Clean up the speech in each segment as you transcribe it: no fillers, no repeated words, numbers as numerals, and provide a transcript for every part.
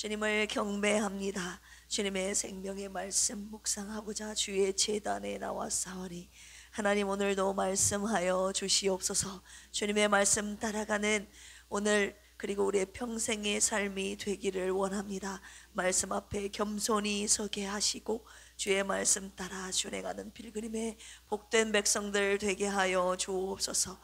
주님을 경배합니다. 주님의 생명의 말씀 묵상하고자 주의 제단에 나왔사오니 하나님 오늘도 말씀하여 주시옵소서. 주님의 말씀 따라가는 오늘 그리고 우리의 평생의 삶이 되기를 원합니다. 말씀 앞에 겸손히 서게 하시고 주의 말씀 따라 준행하는 필그림의 복된 백성들 되게 하여 주옵소서.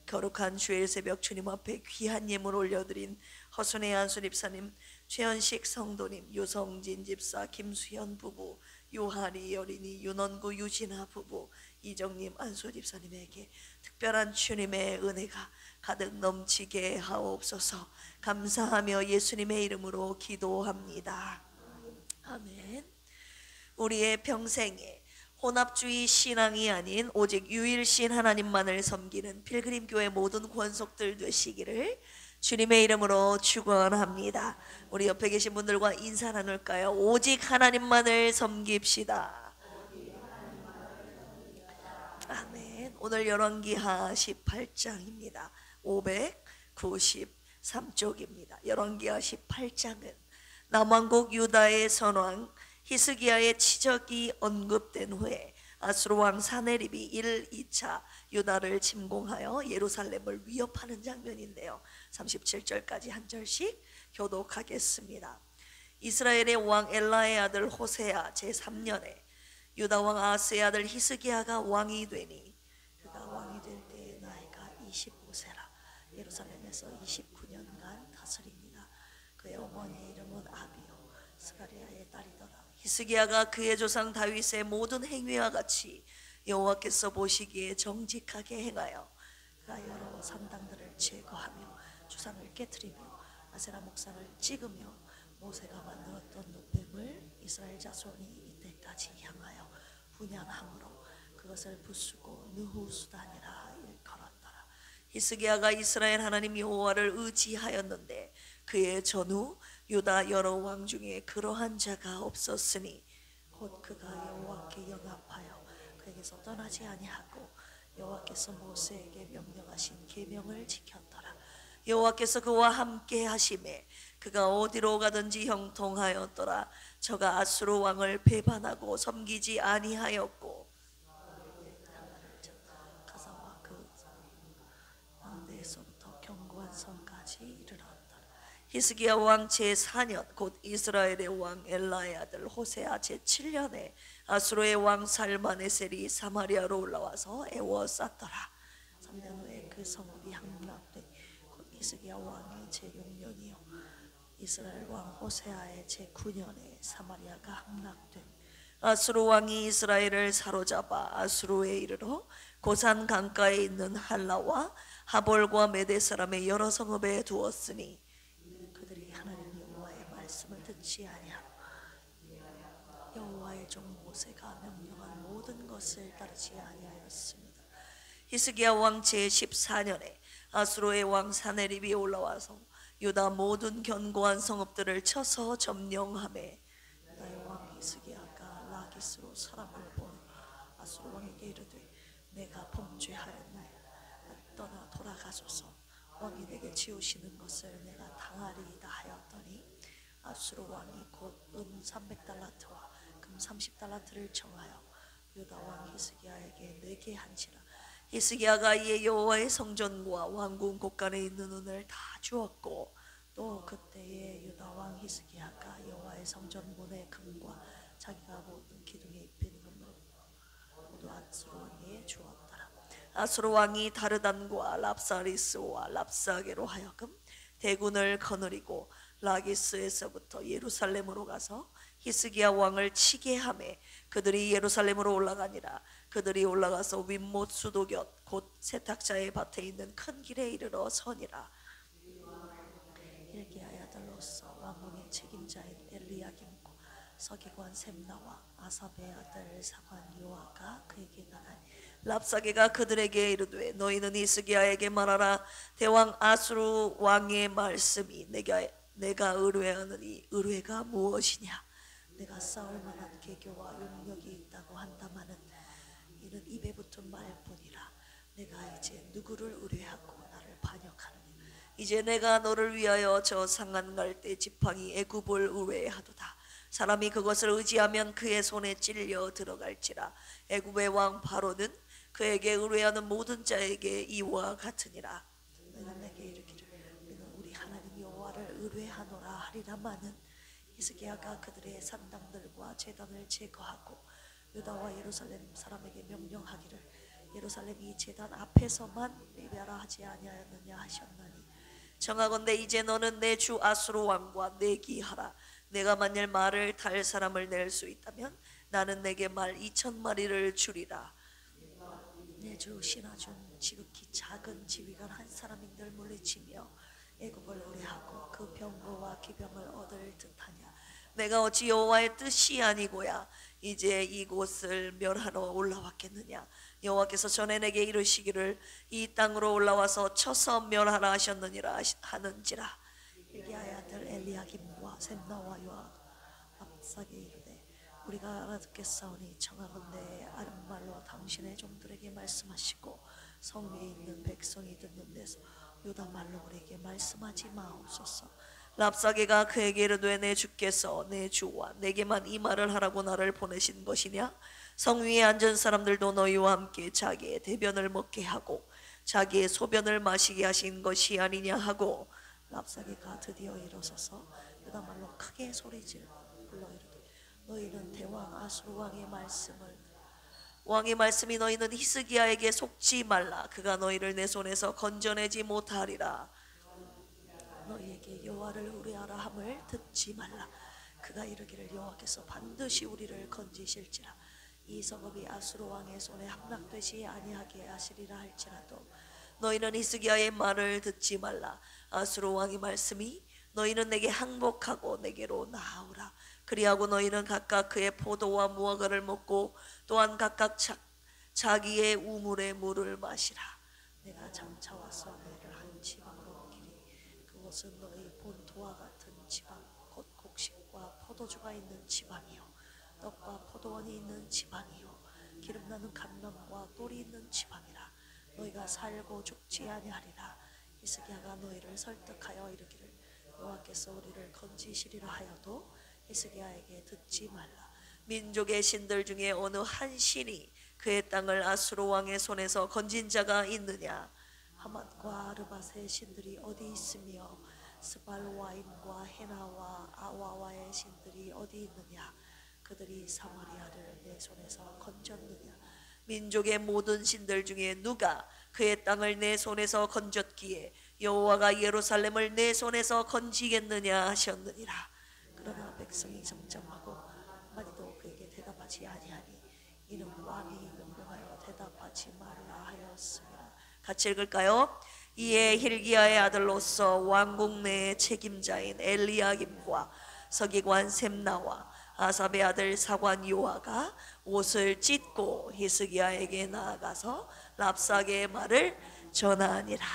거룩한 주일 새벽 주님 앞에 귀한 예물 올려드린 허순의 안수 집사님, 최현식 성도님, 유성진 집사, 김수현 부부, 유하리 여린이, 윤원구 유진아 부부, 이정님 안수 집사님에게 특별한 주님의 은혜가 가득 넘치게 하옵소서. 감사하며 예수님의 이름으로 기도합니다. 아멘. 우리의 평생에 혼합주의 신앙이 아닌 오직 유일신 하나님만을 섬기는 필그림교회 모든 권속들 되시기를 주님의 이름으로 축원합니다. 우리 옆에 계신 분들과 인사 나눌까요? 오직 하나님만을 섬깁시다. 아멘. 오늘 열왕기하 18장입니다. 593쪽입니다. 열왕기하 18장은 남왕국 유다의 선왕 히스기야의 치적이 언급된 후에 아수르 왕 사네립이 1, 2차 유다를 침공하여 예루살렘을 위협하는 장면인데요. 37절까지 한 절씩 교독하겠습니다. 이스라엘의 왕 엘라의 아들 호세아 제3년에 유다 왕 아하스의 아들 히스기야가 왕이 되니 그가 왕이 될 때의 나이가 25세라. 예루살렘에서 29년간 다스립니다. 그의 어머니의 이름은 아비요 스가리아의 딸이더라. 히스기야가 그의 조상 다윗의 모든 행위와 같이 여호와께서 보시기에 정직하게 행하여 그가 여러 산당들을 제거하며 주상을 깨뜨리며 아세라 목상을 찍으며 모세가 만들었던 노뱀을 이스라엘 자손이 이때까지 향하여 분양함으로 그것을 부수고 느후수단이라 일컬었더라. 히스기야가 이스라엘 하나님 여호와를 의지하였는데 그의 전후 유다 여러 왕 중에 그러한 자가 없었으니 곧 그가 여호와께 연합하여 그에게서 떠나지 아니하고 여호와께서 모세에게 명령하신 계명을 지켰더라. 여호와께서 그와 함께 하심에 그가 어디로 가든지 형통하였더라. 저가 아수르 왕을 배반하고 섬기지 아니하였고 가사와 그 왕대에서부터 견고한 성까지 이르렀더라. 히스기야 왕 제4년 곧 이스라엘의 왕 엘라의 아들 호세아 제7년에 아수르의 왕 살마네셀이 사마리아로 올라와서 애워쌌더라. 3년 후에 그 성읍이 함락돼 곧 히스기야 왕의 제6년이요 이스라엘 왕 호세아의 제9년에 사마리아가 함락돼 아수르 왕이 이스라엘을 사로잡아 아수르에 이르러 고산 강가에 있는 할라와 하볼과 메대 사람의 여러 성읍에 두었으니 그들이 하나님 여호와의 말씀을 듣지 아니하고 여호와의 종 모세가 명령한 모든 것을 따르지 아니하였습니다. 히스기야 왕 제14년에 아수르의 왕 사네립이 올라와서 유다 모든 견고한 성읍들을 쳐서 점령하매 유다의 왕 히스기야가 라기스로 사람을 보내 아수르 왕에게 이르되 내가 범죄하였나이다. 떠나 돌아가소서. 왕이 내게 지우시는 것을 내가 당하리이다 하였더니 아수르 왕이 곧 은 300달란트와 금 30달란트를 정하여 유다 왕 히스기야에게 내게 한지라. 히스기야가 이에 여호와의 성전과 왕궁 곳간에 있는 은을 다 주었고 또 그때에 유다 왕 히스기야가 여호와의 성전 문의 금과 자기가 모든 기둥에 입힌 금을 모두 아수르 왕에게 주었더라. 아수르 왕이 다르단과 랍사리스와 랍사게로 하여금 대군을 거느리고 라기스에서부터 예루살렘으로 가서 히스기야 왕을 치게 하매 그들이 예루살렘으로 올라가니라. 그들이 올라가서 윗못 수도 곁 곧 세탁자의 밭에 있는 큰 길에 이르러 서니라. hilki야의 아들로서 왕궁의 책임자인 엘리야김과 서기관 셈나와 아삽의 아들 사관 요아가 그에게 나가니 랍사게가 그들에게 이르되 너희는 히스기야에게 말하라. 대왕 아수르 왕의 말씀이 내가 의뢰하는 이 의뢰가 무엇이냐. 내가 싸울 만한 계교와 용력이 있다고 한다마는 이는 입에 붙은 말뿐이라. 내가 이제 누구를 의뢰하고 나를 반역하느냐. 이제 내가 너를 위하여 저 상한 갈대 지팡이 애굽을 의뢰하도다. 사람이 그것을 의지하면 그의 손에 찔려 들어갈지라. 애굽의 왕 바로는 그에게 의뢰하는 모든 자에게 이와 같으니라. 내가 내게 이르기를 우리는 우리 하나님 여호와를 의뢰하노라 하리라마는 히스기야가 그들의 산당들과 제단을 제거하고 유다와 예루살렘 사람에게 명령하기를 예루살렘이 제단 앞에서만 예배하라 하지 아니하였느냐 하셨나니 정하건대 이제 너는 내 주 아수르 왕과 내기하라. 내가 만일 말을 탈 사람을 낼 수 있다면 나는 내게 말 2,000마리를 주리라. 내 주 신하중 지극히 작은 지휘관 한 사람인들 물리치며 애굽을 의뢰하고 그 병거와 기병을 얻을 듯하냐. 내가 어찌 여호와의 뜻이 아니고야 이제 이곳을 멸하러 올라왔겠느냐. 여호와께서 전에 내게 이르시기를 이 땅으로 올라와서 쳐서 멸하라 하셨느니라 하는지라. 일기야의 아들 엘리야김과 셈나와 요압 랍사게 이르되 우리가 알아듣겠사오니 청하건대 아름말로 당신의 종들에게 말씀하시고 성 위에 있는 백성이 듣는 데서 유다 말로 우리에게 말씀하지 마옵소서. 랍사게가 그에게 이르되 내 주께서 내 주와 내게만 이 말을 하라고 나를 보내신 것이냐. 성 위에 앉은 사람들도 너희와 함께 자기의 대변을 먹게 하고 자기의 소변을 마시게 하신 것이 아니냐 하고 랍사게가 드디어 일어서서 유다 말로 크게 소리질 불러 이르되 너희는 대왕 아수르 왕의 말씀이 너희는 히스기야에게 속지 말라. 그가 너희를 내 손에서 건져내지 못하리라. 너희에게 여호와를 의뢰하라 함을 듣지 말라. 그가 이르기를 여호와께서 반드시 우리를 건지실지라. 이 성읍이 아수르 왕의 손에 함락되지 아니하게 하시리라 할지라도 너희는 히스기야의 말을 듣지 말라. 아수르 왕의 말씀이 너희는 내게 항복하고 내게로 나아오라. 그리하고 너희는 각각 그의 포도와 무화과를 먹고 또한 각각 자기의 우물의 물을 마시라. 내가 장차와서 너희를 한 지방으로 옮기리. 그것은 너희 본토와 같은 지방 곧 곡식과 포도주가 있는 지방이요 떡과 포도원이 있는 지방이요 기름나는 감람과 똘이 있는 지방이라. 너희가 살고 죽지 아니하리라. 히스기야가 너희를 설득하여 이르기를 여호와께서 우리를 건지시리라 하여도 히스기야에게 듣지 말라. 민족의 신들 중에 어느 한 신이 그의 땅을 아수르 왕의 손에서 건진 자가 있느냐. 하맛과 아르밧의 신들이 어디 있으며 스발와임과 헤나와 아와와의 신들이 어디 있느냐. 그들이 사마리아를 내 손에서 건졌느냐. 민족의 모든 신들 중에 누가 그의 땅을 내 손에서 건졌기에 여호와가 예루살렘을 내 손에서 건지겠느냐 하셨느니라. 그러나 백성이 정정하고 한마디도 그에게 대답하지 아니하니 이는 왕이 명령하여 대답하지 말라 하였습니다. 같이 읽을까요? 이에 힐기야의 아들로서 왕궁 내의 책임자인 엘리야김과 서기관 셈나와 아삽의 아들 사관 요아가 옷을 찢고 히스기야에게 나아가서 랍사게의 말을 전하니라.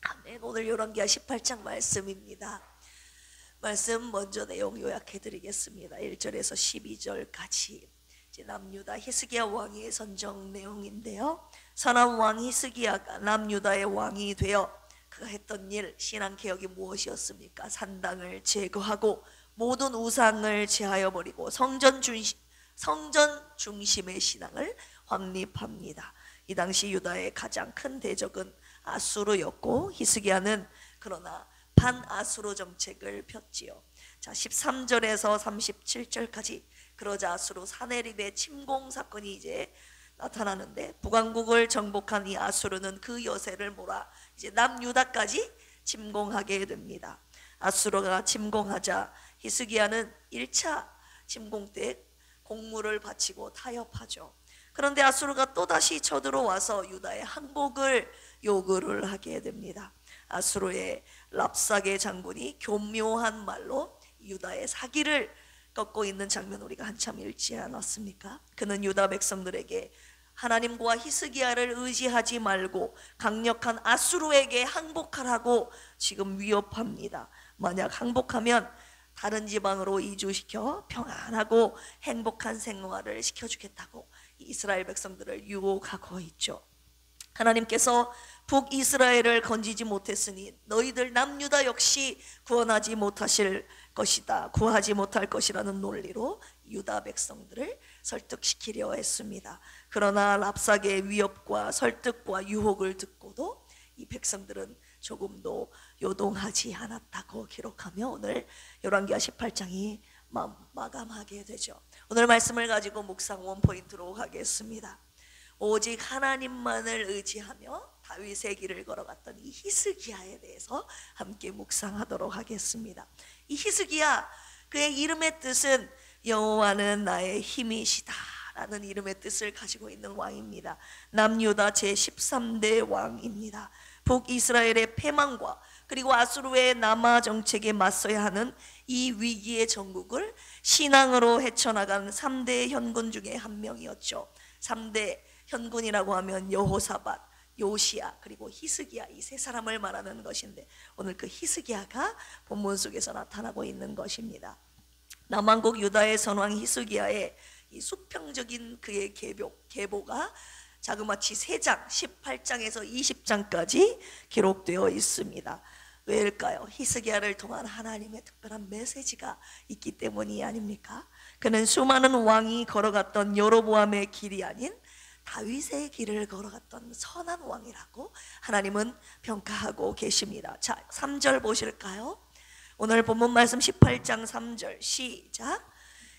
아멘. 오늘 열왕기하 18장 말씀입니다. 말씀 먼저 내용 요약해 드리겠습니다. 1절에서 12절까지 남유다 히스기야 왕의 선정 내용인데요. 선한 왕 히스기야가 남유다의 왕이 되어 그가 했던 일, 신앙개혁이 무엇이었습니까? 산당을 제거하고 모든 우상을 제하여 버리고 성전 중심의 신앙을 확립합니다. 이 당시 유다의 가장 큰 대적은 아수르였고 히스기야는 그러나 반아수르 정책을 폈지요. 자, 13절에서 37절까지 그러자 아수르 사네립의 침공 사건이 이제 나타나는데 북왕국을 정복한 이 아수르는 그 여세를 몰아 이제 남유다까지 침공하게 됩니다. 아수르가 침공하자 히스기야는 1차 침공 때 공물을 바치고 타협하죠. 그런데 아수르가 또다시 쳐들어와서 유다의 항복을 요구를 하게 됩니다. 아수르의 랍사게 장군이 교묘한 말로 유다의 사기를 꺾고 있는 장면 우리가 한참 읽지 않았습니까? 그는 유다 백성들에게 하나님과 히스기야를 의지하지 말고 강력한 아수르에게 항복하라고 지금 위협합니다. 만약 항복하면 다른 지방으로 이주시켜 평안하고 행복한 생활을 시켜주겠다고 이스라엘 백성들을 유혹하고 있죠. 하나님께서 북이스라엘을 건지지 못했으니 너희들 남유다 역시 구원하지 못하실 것이다, 구하지 못할 것이라는 논리로 유다 백성들을 설득시키려 했습니다. 그러나 랍삭의 위협과 설득과 유혹을 듣고도 이 백성들은 조금도 요동하지 않았다고 기록하며 오늘 열왕기하 18장이 마감하게 되죠. 오늘 말씀을 가지고 묵상 원포인트로 가겠습니다. 오직 하나님만을 의지하며 다윗의 길을 걸어갔던 이 히스기야에 대해서 함께 묵상하도록 하겠습니다. 이 히스기야, 그의 이름의 뜻은 여호와는 나의 힘이시다 라는 이름의 뜻을 가지고 있는 왕입니다. 남유다 제13대 왕입니다. 북이스라엘의 패망과 그리고 아수르의 남하 정책에 맞서야 하는 이 위기의 전국을 신앙으로 헤쳐나간 3대 현군 중에 한 명이었죠. 3대 현군이라고 하면 여호사밧, 요시야 그리고 히스기야, 이 세 사람을 말하는 것인데 오늘 그 히스기야가 본문 속에서 나타나고 있는 것입니다. 남왕국 유다의 선왕 히스기야의 이 수평적인 그의 계보가 자그마치 3장 18장에서 20장까지 기록되어 있습니다. 왜일까요? 히스기야를 통한 하나님의 특별한 메시지가 있기 때문이 아닙니까? 그는 수많은 왕이 걸어갔던 여로보암의 길이 아닌 다윗의 길을 걸어갔던 선한 왕이라고 하나님은 평가하고 계십니다. 자, 3절 보실까요? 오늘 본문 말씀 18장 3절 시작.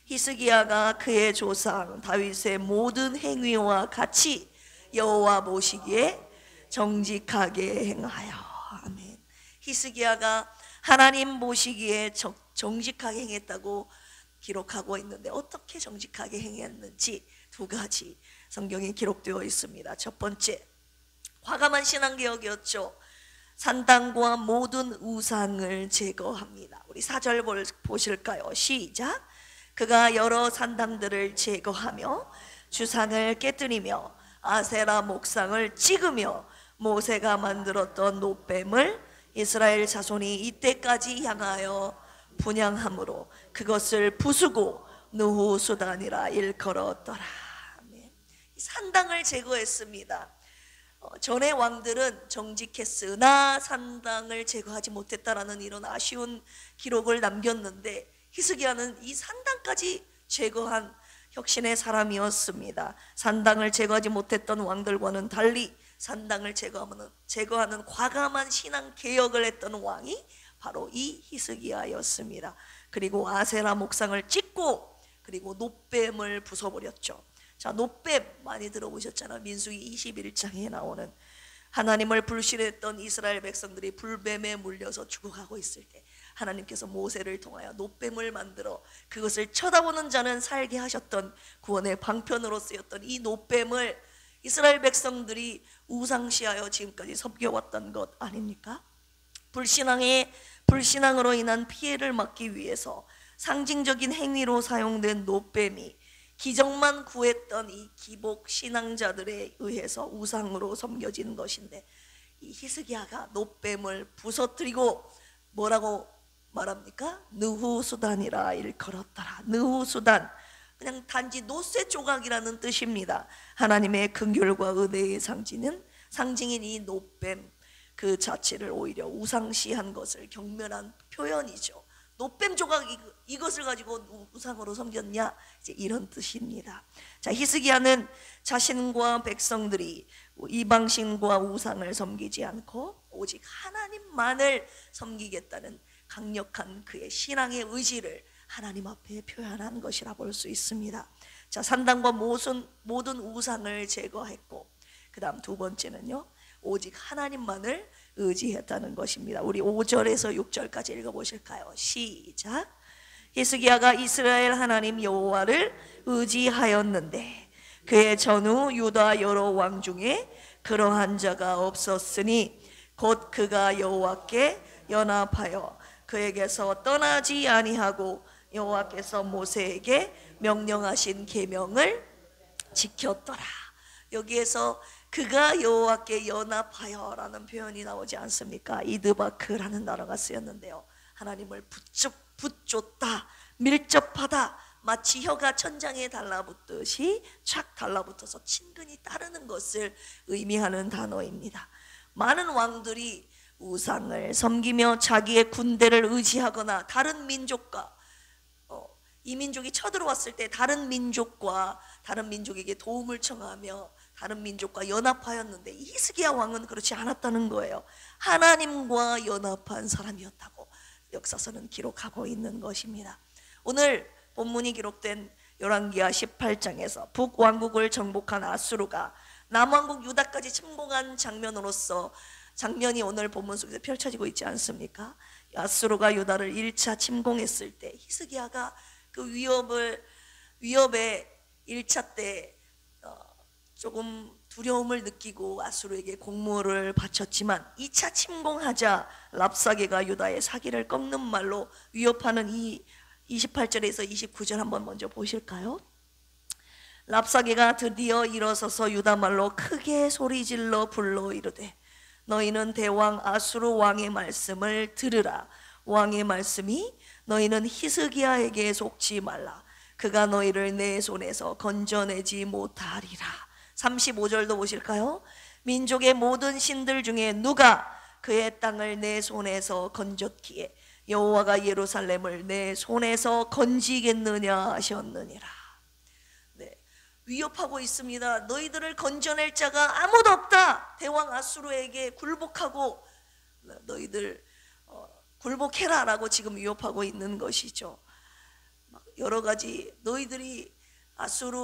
히스기야가 그의 조상 다윗의 모든 행위와 같이 여호와 보시기에 정직하게 행하여. 아멘. 히스기야가 하나님 보시기에 정직하게 행했다고 기록하고 있는데 어떻게 정직하게 행했는지 두 가지 성경에 기록되어 있습니다. 첫 번째, 과감한 신앙개혁이었죠. 산당과 모든 우상을 제거합니다. 우리 4절 보실까요? 시작. 그가 여러 산당들을 제거하며 주상을 깨뜨리며 아세라 목상을 찍으며 모세가 만들었던 노뱀을 이스라엘 자손이 이때까지 향하여 분향함으로 그것을 부수고 느후수단이라 일컬었더라. 산당을 제거했습니다. 전의 왕들은 정직했으나 산당을 제거하지 못했다라는 이런 아쉬운 기록을 남겼는데 히스기야는 이 산당까지 제거한 혁신의 사람이었습니다. 산당을 제거하지 못했던 왕들과는 달리 산당을 제거하는 과감한 신앙 개혁을 했던 왕이 바로 이 히스기야였습니다. 그리고 아세라 목상을 찍고 그리고 노뱀을 부숴버렸죠. 자, 노뱀 많이 들어보셨잖아요. 민수기 21장에 나오는 하나님을 불신했던 이스라엘 백성들이 불뱀에 물려서 죽어가고 있을 때 하나님께서 모세를 통하여 노뱀을 만들어 그것을 쳐다보는 자는 살게 하셨던 구원의 방편으로 쓰였던 이 노뱀을 이스라엘 백성들이 우상시하여 지금까지 섬겨왔던 것 아닙니까? 불신앙으로 인한 피해를 막기 위해서 상징적인 행위로 사용된 노뱀이 기적만 구했던 이 기복 신앙자들에 의해서 우상으로 섬겨진 것인데 이 히스기야가 노뱀을 부서뜨리고 뭐라고 말합니까? 느후수단이라 일컬었더라. 느후수단, 그냥 단지 노쇠 조각이라는 뜻입니다. 하나님의 긍휼과 은혜의 상징인 이 노뱀 그 자체를 오히려 우상시한 것을 경멸한 표현이죠. 노뱀 조각 이것을 가지고 우상으로 섬겼냐, 이제 이런 뜻입니다. 자, 히스기야는 자신과 백성들이 이방신과 우상을 섬기지 않고 오직 하나님만을 섬기겠다는 강력한 그의 신앙의 의지를 하나님 앞에 표현한 것이라 볼 수 있습니다. 자, 산당과 모든 우상을 제거했고 그 다음 두 번째는요, 오직 하나님만을 의지했다는 것입니다. 우리 5절에서 6절까지 읽어보실까요? 시작. 히스기야가 이스라엘 하나님 여호와를 의지하였는데 그의 전후 유다 여러 왕 중에 그러한 자가 없었으니 곧 그가 여호와께 연합하여 그에게서 떠나지 아니하고 여호와께서 모세에게 명령하신 계명을 지켰더라. 여기에서 그가 여호와께 연합하여 라는 표현이 나오지 않습니까? 이드바크라는 단어가 쓰였는데요, 하나님을 붙쫓다, 밀접하다, 마치 혀가 천장에 달라붙듯이 착 달라붙어서 친근히 따르는 것을 의미하는 단어입니다. 많은 왕들이 우상을 섬기며 자기의 군대를 의지하거나 다른 민족과 이 민족이 쳐들어왔을 때 다른 민족에게 도움을 청하며 다른 민족과 연합하였는데, 히스기야 왕은 그렇지 않았다는 거예요. 하나님과 연합한 사람이었다고 역사서는 기록하고 있는 것입니다. 오늘 본문이 기록된 열왕기하 18장에서 북왕국을 정복한 아수르가 남왕국 유다까지 침공한 장면이 오늘 본문 속에서 펼쳐지고 있지 않습니까? 아수르가 유다를 1차 침공했을 때 히스기야가 그 위협에 1차 때 조금 두려움을 느끼고 아수르에게 공물을 바쳤지만 2차 침공하자 랍사게가 유다의 사기를 꺾는 말로 위협하는 이 28절에서 29절 한번 먼저 보실까요? 랍사게가 드디어 일어서서 유다 말로 크게 소리질러 불러 이르되 너희는 대왕 아수르 왕의 말씀을 들으라. 왕의 말씀이 너희는 히스기야에게 속지 말라. 그가 너희를 내 손에서 건져내지 못하리라. 35절도 보실까요? 민족의 모든 신들 중에 누가 그의 땅을 내 손에서 건졌기에 여호와가 예루살렘을 내 손에서 건지겠느냐 하셨느니라. 네, 위협하고 있습니다. 너희들을 건져낼 자가 아무도 없다. 대왕 아수르에게 굴복하고 너희들 굴복해라 라고 지금 위협하고 있는 것이죠. 여러 가지 너희들이 아수르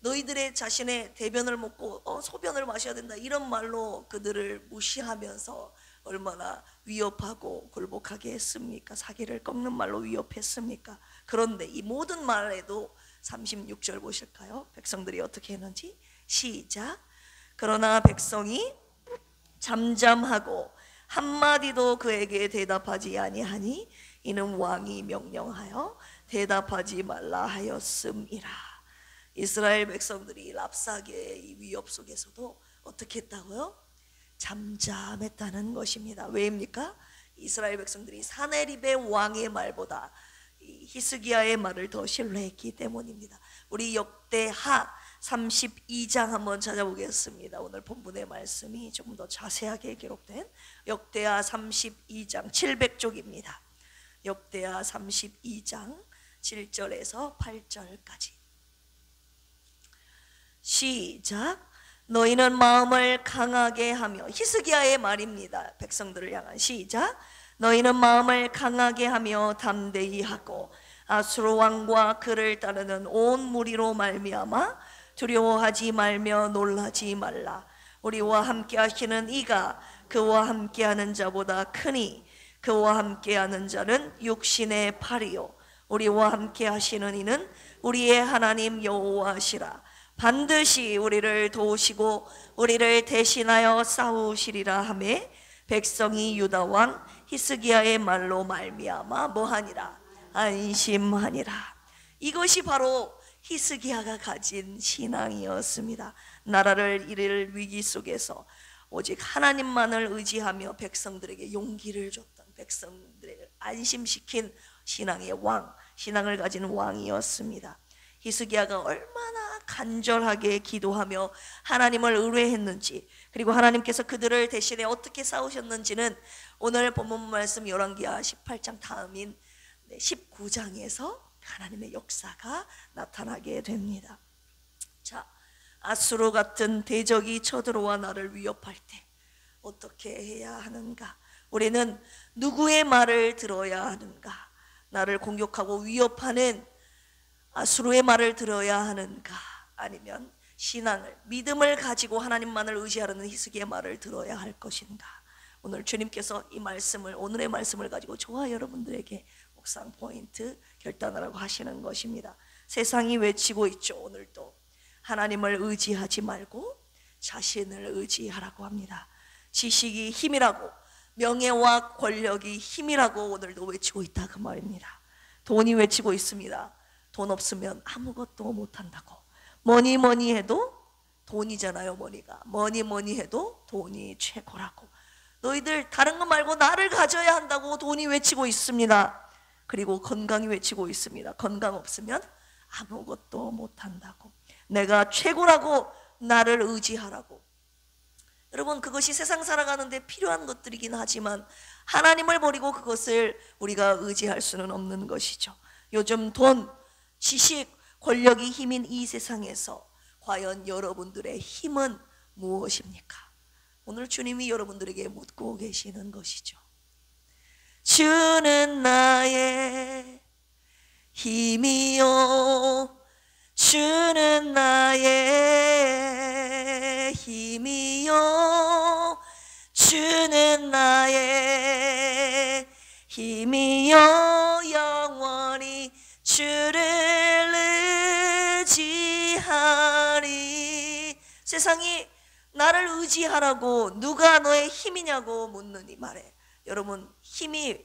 너희들의 자신의 대변을 먹고 소변을 마셔야 된다 이런 말로 그들을 무시하면서 얼마나 위협하고 굴복하게 했습니까? 사기를 꺾는 말로 위협했습니까? 그런데 이 모든 말에도 36절 보실까요? 백성들이 어떻게 했는지 시작. 그러나 백성이 잠잠하고 한마디도 그에게 대답하지 아니하니 이는 왕이 명령하여 대답하지 말라 하였음이라. 이스라엘 백성들이 랍사게의 이 위협 속에서도 어떻게 했다고요? 잠잠했다는 것입니다. 왜입니까? 이스라엘 백성들이 사네립의 왕의 말보다 히스기야의 말을 더 신뢰했기 때문입니다. 우리 역대하 32장 한번 찾아보겠습니다. 오늘 본문의 말씀이 조금 더 자세하게 기록된 역대하 32장 700쪽입니다. 역대하 32장 7절에서 8절까지 시작. 너희는 마음을 강하게 하며, 히스기야의 말입니다. 백성들을 향한 시작. 너희는 마음을 강하게 하며 담대히 하고 아수르 왕과 그를 따르는 온 무리로 말미암아 두려워하지 말며 놀라지 말라. 우리와 함께 하시는 이가 그와 함께하는 자보다 크니 그와 함께하는 자는 육신의 팔이요 우리와 함께 하시는 이는 우리의 하나님 여호와시라. 반드시 우리를 도우시고 우리를 대신하여 싸우시리라 하매 백성이 유다 왕 히스기야의 말로 말미암아 뭐하니라? 안심하니라. 이것이 바로 히스기야가 가진 신앙이었습니다. 나라를 이를 위기 속에서 오직 하나님만을 의지하며 백성들에게 용기를 줬던, 백성들을 안심시킨 신앙의 왕, 신앙을 가진 왕이었습니다. 히스기야가 얼마나 간절하게 기도하며 하나님을 의뢰했는지, 그리고 하나님께서 그들을 대신에 어떻게 싸우셨는지는 오늘 본문 말씀 열왕기하 18장 다음인 19장에서 하나님의 역사가 나타나게 됩니다. 자, 아수르 같은 대적이 쳐들어와 나를 위협할 때 어떻게 해야 하는가? 우리는 누구의 말을 들어야 하는가? 나를 공격하고 위협하는 아수르의 말을 들어야 하는가? 아니면 신앙을, 믿음을 가지고 하나님만을 의지하려는 히스기야의 말을 들어야 할 것인가? 오늘 주님께서 이 말씀을, 오늘의 말씀을 가지고 저와 여러분들에게 묵상 포인트 결단하라고 하시는 것입니다. 세상이 외치고 있죠. 오늘도 하나님을 의지하지 말고 자신을 의지하라고 합니다. 지식이 힘이라고, 명예와 권력이 힘이라고 오늘도 외치고 있다 그 말입니다. 돈이 외치고 있습니다. 돈 없으면 아무것도 못한다고. 뭐니 해도 돈이잖아요. 뭐니 해도 돈이 최고라고. 너희들 다른 거 말고 나를 가져야 한다고 돈이 외치고 있습니다. 그리고 건강이 외치고 있습니다. 건강 없으면 아무것도 못한다고. 내가 최고라고, 나를 의지하라고. 여러분, 그것이 세상 살아가는데 필요한 것들이긴 하지만 하나님을 버리고 그것을 우리가 의지할 수는 없는 것이죠. 요즘 돈, 지식, 권력이 힘인 이 세상에서 과연 여러분들의 힘은 무엇입니까? 오늘 주님이 여러분들에게 묻고 계시는 것이죠. 주는 나의 힘이요, 주는 나의 힘이요, 주는 나의 힘이요, 영원히 주를 의지하리. 세상이 나를 의지하라고 누가 너의 힘이냐고 묻는 이 말에, 여러분,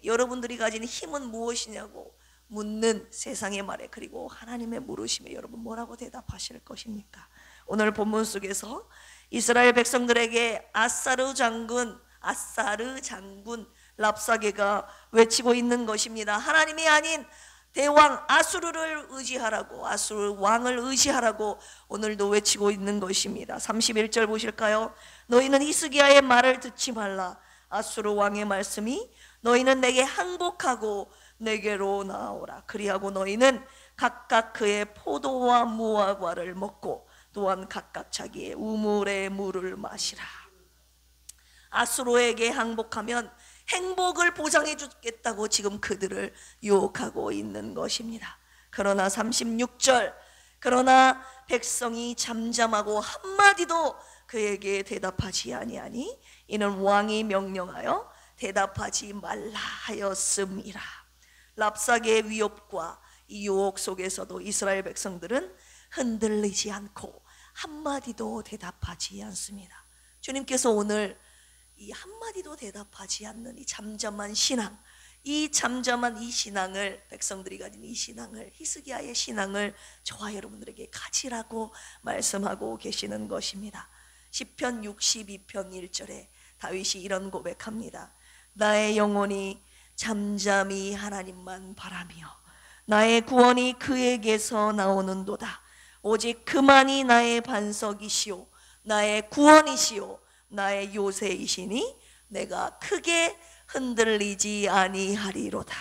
여러분들이 가진 힘은 무엇이냐고 묻는 세상의 말에, 그리고 하나님의 물으심에 여러분 뭐라고 대답하실 것입니까? 오늘 본문 속에서 이스라엘 백성들에게 아사르 장군 랍사게가 외치고 있는 것입니다. 하나님이 아닌 대왕 아수르를 의지하라고, 아수르 왕을 의지하라고 오늘도 외치고 있는 것입니다. 31절 보실까요? 너희는 히스기야의 말을 듣지 말라. 아수르 왕의 말씀이 너희는 내게 항복하고 내게로 나오라. 그리하고 너희는 각각 그의 포도와 무화과를 먹고 또한 각각 자기의 우물의 물을 마시라. 아수르에게 항복하면 행복을 보장해 주겠다고 지금 그들을 유혹하고 있는 것입니다. 그러나 36절, 그러나 백성이 잠잠하고 한마디도 그에게 대답하지 아니하니 이는 왕이 명령하여 대답하지 말라 하였음이라. 랍사게의 위협과 이 유혹 속에서도 이스라엘 백성들은 흔들리지 않고 한마디도 대답하지 않습니다. 주님께서 오늘 이 한마디도 대답하지 않는 이 잠잠한 신앙, 이 잠잠한 이 신앙을, 백성들이 가진 이 신앙을, 히스기야의 신앙을 저와 여러분들에게 가지라고 말씀하고 계시는 것입니다. 시편 62편 1절에 다윗이 이런 고백합니다. 나의 영혼이 잠잠히 하나님만 바라며 나의 구원이 그에게서 나오는도다. 오직 그만이 나의 반석이시오, 나의 구원이시오, 나의 요새이시니 내가 크게 흔들리지 아니하리로다.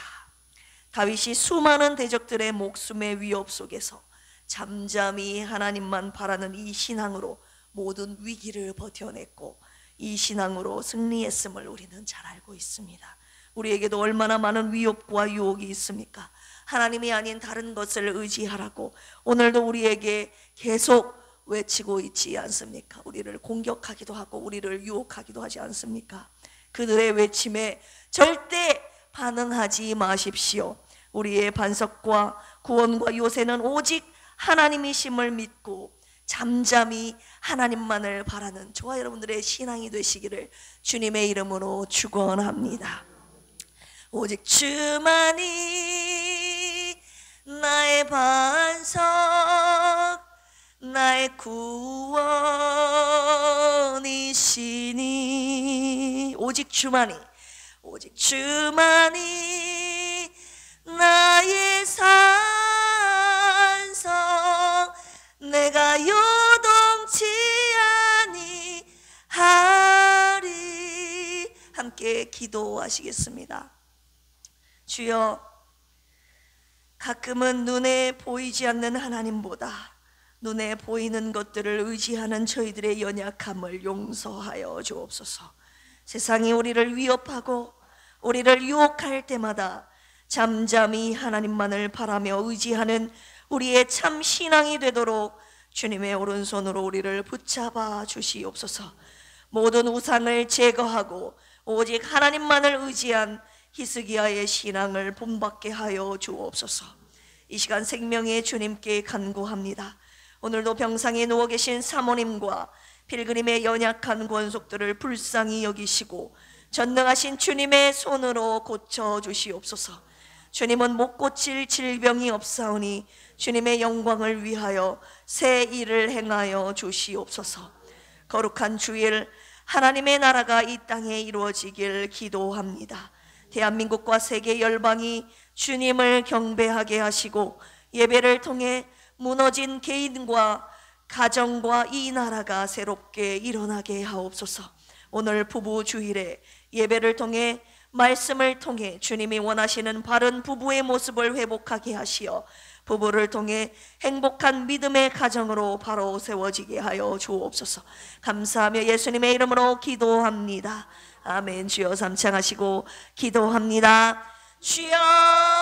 다윗이 수많은 대적들의 목숨의 위협 속에서 잠잠히 하나님만 바라는 이 신앙으로 모든 위기를 버텨냈고 이 신앙으로 승리했음을 우리는 잘 알고 있습니다. 우리에게도 얼마나 많은 위협과 유혹이 있습니까? 하나님이 아닌 다른 것을 의지하라고 오늘도 우리에게 계속 외치고 있지 않습니까? 우리를 공격하기도 하고 우리를 유혹하기도 하지 않습니까? 그들의 외침에 절대 반응하지 마십시오. 우리의 반석과 구원과 요새는 오직 하나님이심을 믿고 잠잠히 하나님만을 바라는 저와 여러분들의 신앙이 되시기를 주님의 이름으로 축원합니다. 오직 주만이 나의 반석, 나의 구원이시니, 오직 주만이 나의 산성, 내가 요동치 아니하리. 함께 기도하시겠습니다. 주여, 가끔은 눈에 보이지 않는 하나님보다 눈에 보이는 것들을 의지하는 저희들의 연약함을 용서하여 주옵소서. 세상이 우리를 위협하고 우리를 유혹할 때마다 잠잠히 하나님만을 바라며 의지하는 우리의 참 신앙이 되도록 주님의 오른손으로 우리를 붙잡아 주시옵소서. 모든 우상을 제거하고 오직 하나님만을 의지한 히스기야의 신앙을 본받게 하여 주옵소서. 이 시간 생명의 주님께 간구합니다. 오늘도 병상에 누워 계신 사모님과 필그림의 연약한 권속들을 불쌍히 여기시고 전능하신 주님의 손으로 고쳐주시옵소서. 주님은 못 고칠 질병이 없사오니 주님의 영광을 위하여 새 일을 행하여 주시옵소서. 거룩한 주일 하나님의 나라가 이 땅에 이루어지길 기도합니다. 대한민국과 세계 열방이 주님을 경배하게 하시고 예배를 통해 무너진 개인과 가정과 이 나라가 새롭게 일어나게 하옵소서. 오늘 부부 주일에 예배를 통해 말씀을 통해 주님이 원하시는 바른 부부의 모습을 회복하게 하시어 부부를 통해 행복한 믿음의 가정으로 바로 세워지게 하여 주옵소서. 감사하며 예수님의 이름으로 기도합니다. 아멘. 주여 삼창하시고 기도합니다. 주여